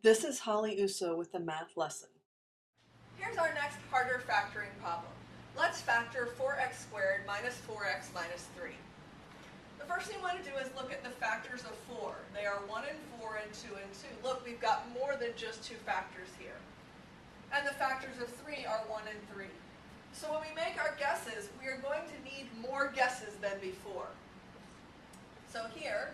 This is Holly Uso with the math lesson. Here's our next harder factoring problem. Let's factor 4x squared minus 4x minus 3. The first thing we want to do is look at the factors of 4. They are 1 and 4 and 2 and 2. Look, we've got more than just two factors here. And the factors of 3 are 1 and 3. So when we make our guesses, we are going to need more guesses than before. So here,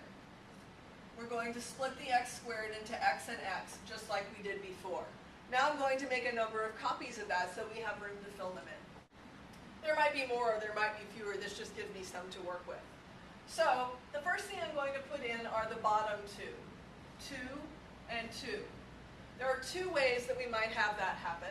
we're going to split the x squared into x and x, just like we did before. Now I'm going to make a number of copies of that so we have room to fill them in. There might be more or there might be fewer. This just gives me some to work with. So the first thing I'm going to put in are the bottom two. 2 and 2. There are two ways that we might have that happen.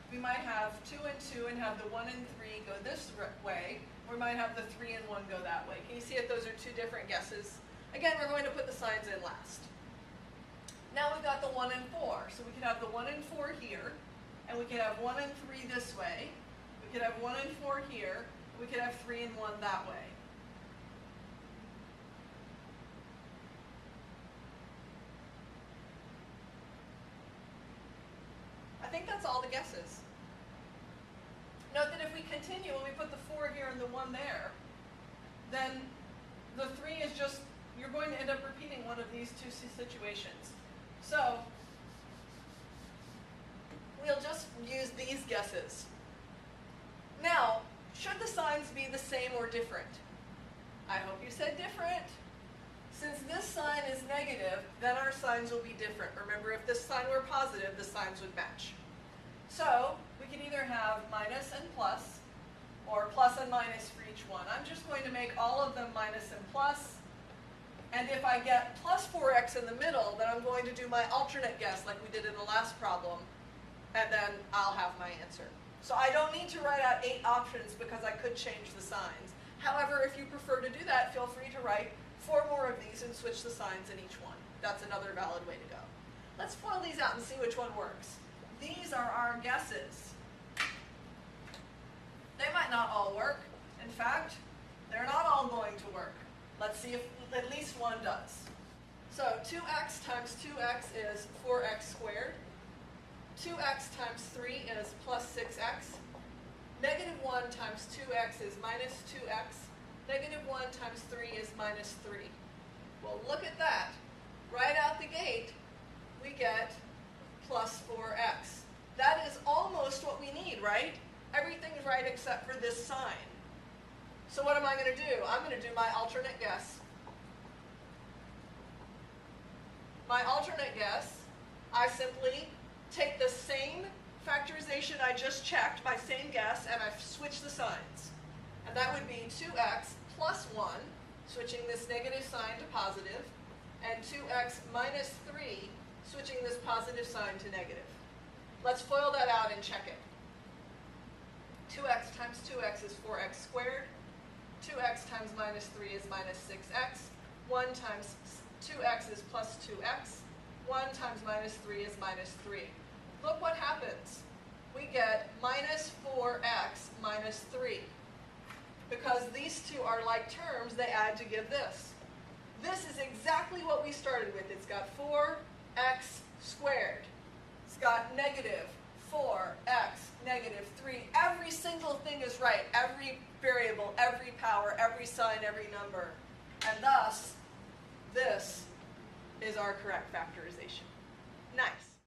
We might have 2 and 2 and have the 1 and 3 go this way. Or we might have the 3 and 1 go that way. Can you see if those are two different guesses? Again, we're going to put the signs in last. Now we've got the 1 and 4. So we could have the 1 and 4 here, and we could have 1 and 3 this way. We could have 1 and 4 here, and we could have 3 and 1 that way. I think that's all the guesses. Note that if we continue and we put the 4 here and the 1 there, then the 3 is just, you're going to end up repeating one of these two situations. So we'll just use these guesses. Now, should the signs be the same or different? I hope you said different. Since this sign is negative, then our signs will be different. Remember, if this sign were positive, the signs would match. So we can either have minus and plus, or plus and minus for each one. I'm just going to make all of them minus and plus. And if I get plus 4x in the middle, then I'm going to do my alternate guess like we did in the last problem, and then I'll have my answer. So I don't need to write out 8 options because I could change the signs. However, if you prefer to do that, feel free to write 4 more of these and switch the signs in each one. That's another valid way to go. Let's FOIL these out and see which one works. These are our guesses. They might not all work. In fact, they're not all going to work. Let's see if at least one does. So 2x times 2x is 4x squared. 2x times 3 is plus 6x. Negative 1 times 2x is minus 2x. Negative 1 times 3 is minus 3. Well, look at that. Right out the gate, we get plus 4x. That is almost what we need, right? Everything's right except for this sign. So what am I going to do? I'm going to do my alternate guess. My alternate guess, I simply take the same factorization I just checked, my same guess, and I switch the signs. And that would be 2x plus 1, switching this negative sign to positive, and 2x minus 3, switching this positive sign to negative. Let's FOIL that out and check it. 2x times 2x is 4x squared. 2x times minus 3 is minus 6x. 1 times 2x is plus 2x. 1 times minus 3 is minus 3. Look what happens. We get minus 4x minus 3. Because these two are like terms, they add to give this. This is exactly what we started with. It's got 4x squared. It's got negative 4x, negative 3. Every single thing is right. Every variable, every power, every sign, every number.